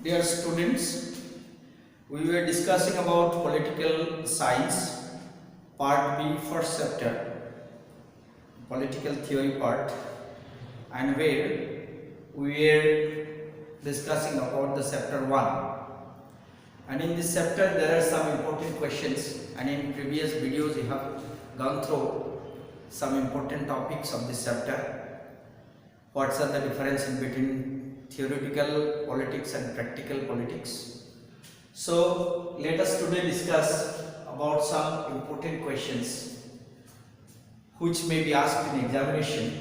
Dear students, we were discussing about political science, part B, first chapter, political theory part, and where we were discussing about the chapter 1. And in this chapter there are some important questions, and in previous videos we have gone through some important topics of this chapter. What's are the difference in between theoretical politics and practical politics? So let us today discuss about some important questions which may be asked in examination.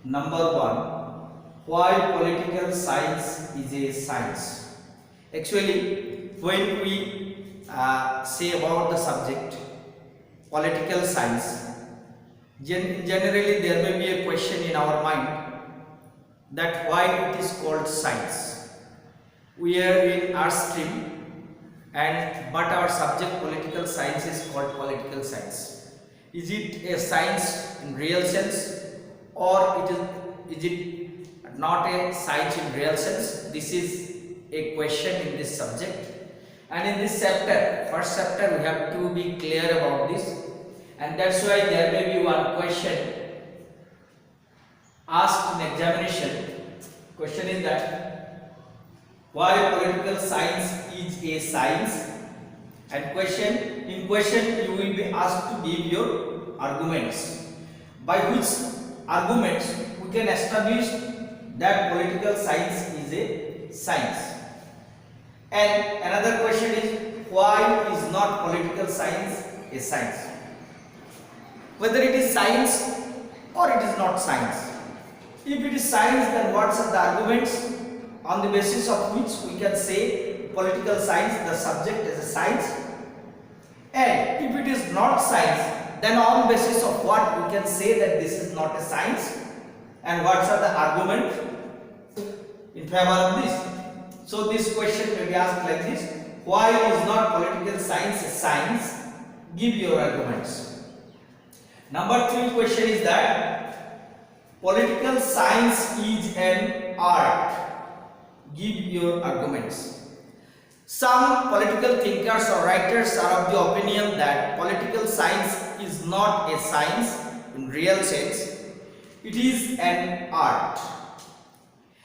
Number 1, why political science is a science? Actually, when we say about the subject political science, generally there may be a question in our mind that why it is called science. We are in arts stream, but our subject political science is called political science. Is it a science in real sense, or is it not a science in real sense? This is a question in this subject, and in this chapter, first chapter, we have to be clear about this, and that's why there may be one question asked in examination. Question is that why political science is a science, and in question you will be asked to give your arguments, by which arguments we can establish that political science is a science. And another question is, why is not political science a science? Whether it is science or it is not science. If it is science, then what are the arguments on the basis of which we can say political science, the subject is a science? And if it is not science, then on the basis of what we can say that this is not a science? And what are the arguments in favor of this? So this question may be asked like this: why is not political science a science? Give your arguments. Number 3 question is that political science is an art. Give your arguments. Some political thinkers or writers are of the opinion that political science is not a science in real sense. It is an art.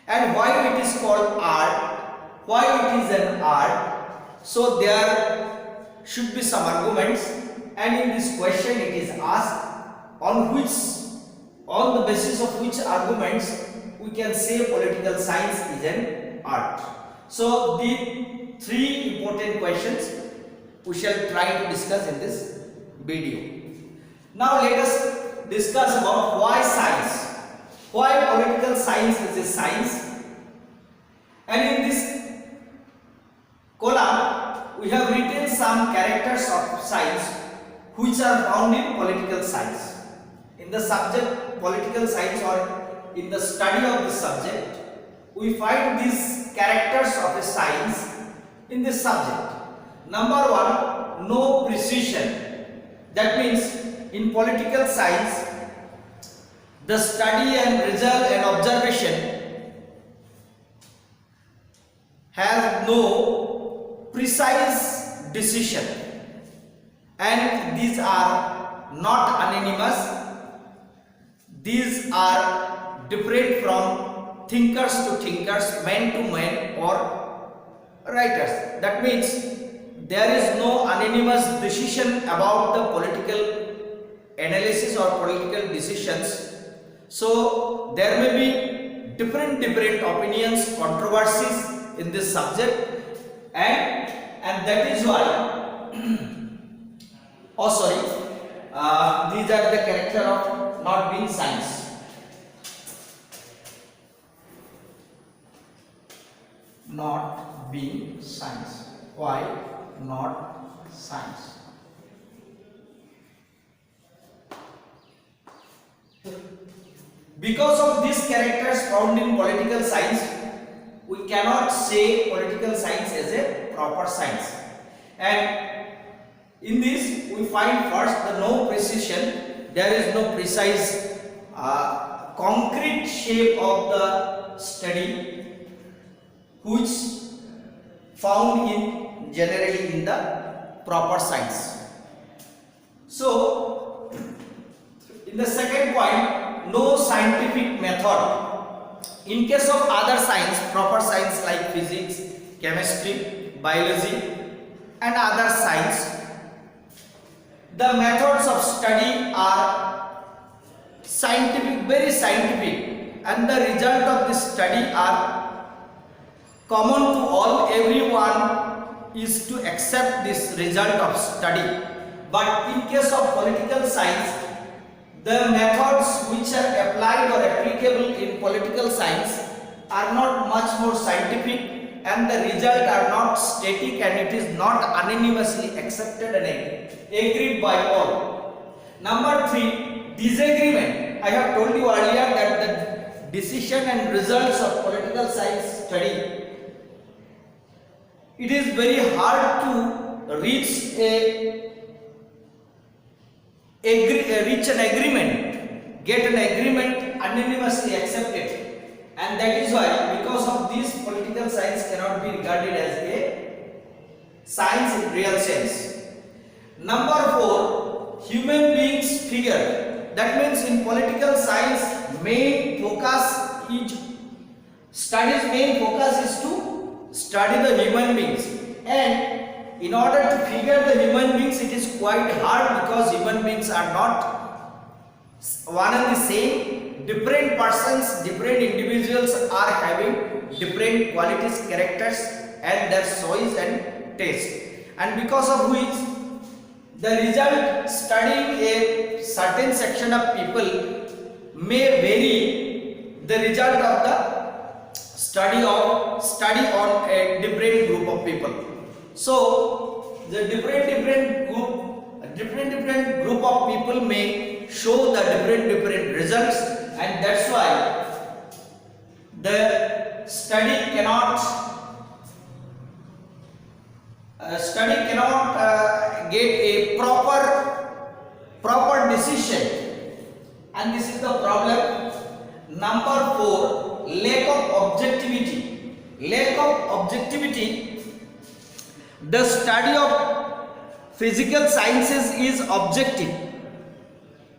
And why it is called art? Why it is an art? So there should be some arguments, and in this question it is asked on the basis of which arguments we can say political science is an art. So the 3 important questions we shall try to discuss in this video. Now let us discuss about why science. Why political science is a science? And in this column we have written some characters of science which are found in political science. In the subject political science, or in the study of the subject, we find these characters of a science in this subject. Number 1, no precision. That means in political science, the study and result and observation has no precise decision, and these are not unanimous. These are different from thinkers to thinkers, man to man, or writers. That means there is no unanimous decision about the political analysis or political decisions. So there may be different opinions, controversies in this subject, and that is why these are the character of not being science. Not being science. Why not science? Because of these characters found in political science, we cannot say political science as a proper science. And in this we find first the no precision. There is no precise concrete shape of the study which found in generally in the proper science. So in the second point, no scientific method. In case of other science, proper science like physics, chemistry, biology and other science, the methods of study are scientific, very scientific, and the result of this study are common to all. Everyone is to accept this result of study. But in case of political science, the methods which are applied or applicable in political science are not much more scientific, and the result are not static, and it is not unanimously accepted and agreed by all. Number 3, disagreement. I have told you earlier that the decision and results of political science study, it is very hard to reach an agreement, get an agreement unanimously accepted, and that is why, because of this, political science cannot be regarded as a science in real sense. Number 4, human beings figure. That means in political science, main focus is to study the human beings, and in order to figure the human beings, it is quite hard, because human beings are not one and the same. Different persons, different individuals are having different qualities, characters and their choice and taste, and because of which the result studying a certain section of people may vary the result of the study on a different group of people. So the different group of people may show the different results, and that's why the study cannot get a proper decision, and this is the problem. Number 4, lack of objectivity. The study of physical sciences is objective.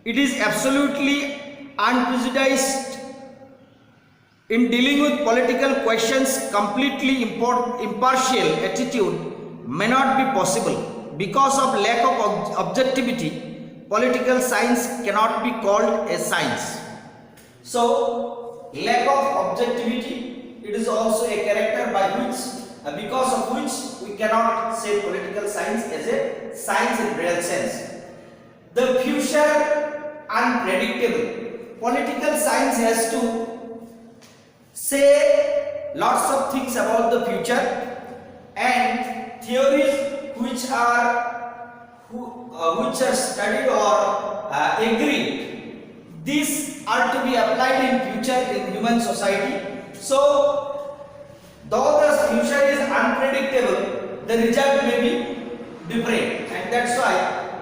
It is absolutely unprejudiced in dealing with political questions. Completely impartial attitude may not be possible. Because of lack of objectivity, political science cannot be called a science. So lack of objectivity, it is also a character by which, because of which we cannot say political science as a science in real sense. The future unpredictable. Political science has to say lots of things about the future, and theories which are studied or agreed, these are to be applied in future in human society. So though the future is unpredictable, the result may be different, and that's why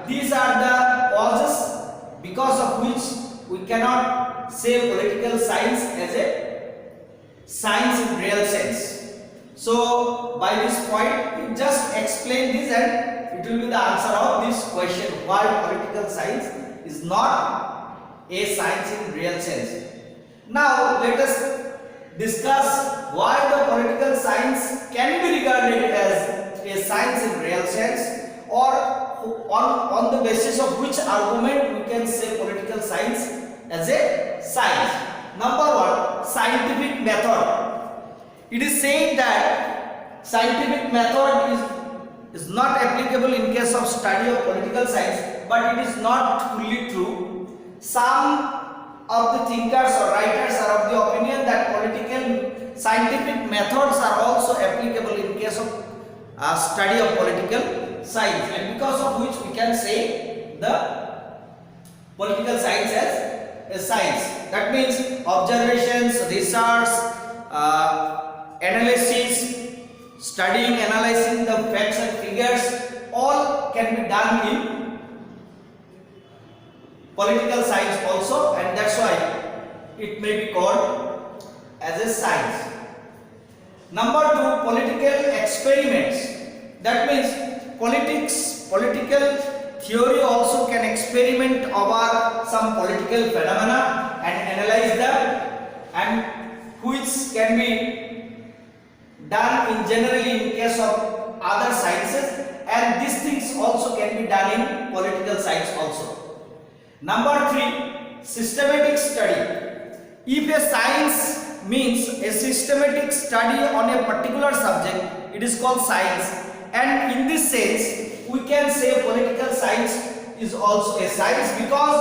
these are the causes because of which we cannot say political science as a science in real sense. So by this point, we just explain this, and it will be the answer of this question, why political science is not a science in real sense. Now let us discuss why the political science can be regarded as a science in real sense, or on the basis of which argument we can say political science as a science. Number 1, scientific method. It is said that scientific method is not applicable in case of study of political science, but it is not fully true. Some of the thinkers or writers are of the opinion that political scientific methods are also applicable in case of study of political science, and because of which we can say the political science as a science. That means observations, research, analysis, studying, analyzing the facts and figures, all can be done in political science also, and that's why it may be called as a science. Number 2, political experiments. That means political theory also can experiment over some political phenomena and analyze them, and which can be done in generally in case of other sciences, and these things also can be done in political science also. Number 3, systematic study. If a science means a systematic study on a particular subject, it is called science, and in this sense we can say political science is also a science, because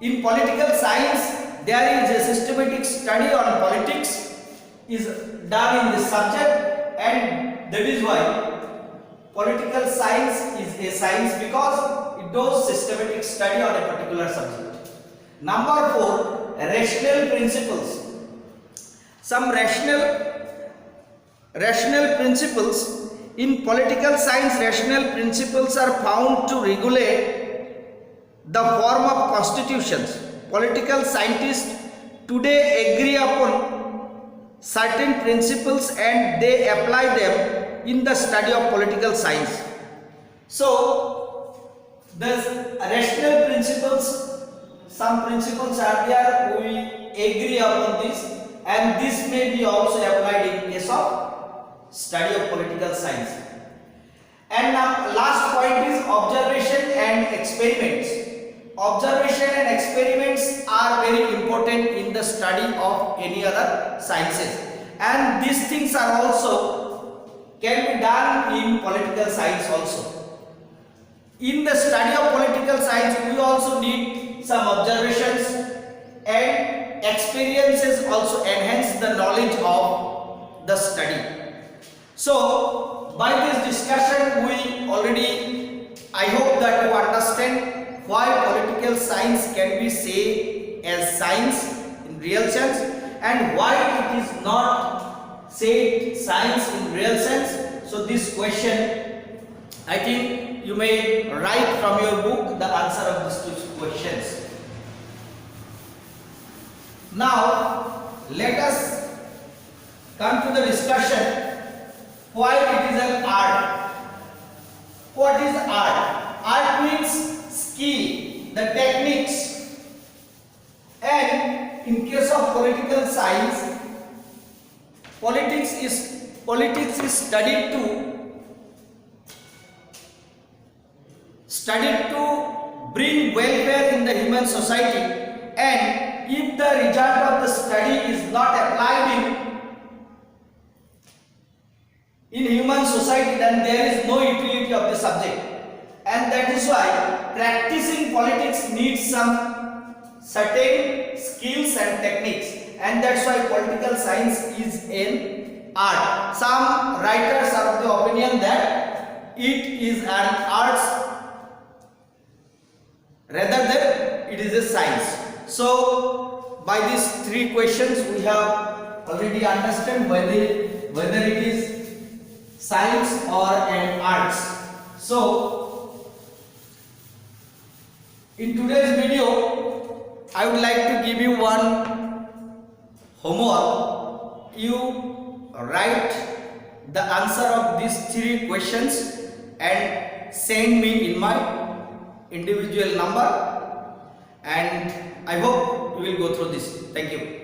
in political science there is a systematic study on politics is done in this subject, and that is why political science is a science, because it does systematic study on a particular subject. Number 4, rational principles. Some rational principles. In political science, rational principles are found to regulate the form of constitutions. Political scientists today agree upon certain principles and they apply them in the study of political science. So, the rational principles, some principles are there, we agree upon this, and this may be also applied in case of study of political science. And now last point is observation and experiments. Observation and experiments are very important in the study of any other sciences, and these things are also can be done in political science also. In the study of political science we also need some observations, and experiences also enhance the knowledge of the study. So, by this discussion we already, I hope that you understand why political science can be said as science in real sense, and why it is not said science in real sense. So this question, I think you may write from your book the answer of these two questions. Now let us come to the discussion why it is an art. What is art? Art means skill, the techniques, and in case of political science, politics is studied to bring welfare in the human society, and if the result of the study is not applied in human society, then there is no utility of the subject, and that is why practicing politics needs some certain skills and techniques, and that's why political science is an art. Some writers are of the opinion that it is an art rather than it is a science. So by these three questions we have already understood whether it is science or an arts. So in today's video I would like to give you one homework. You write the answer of these three questions and send me in my individual number, and I hope you will go through this. Thank you.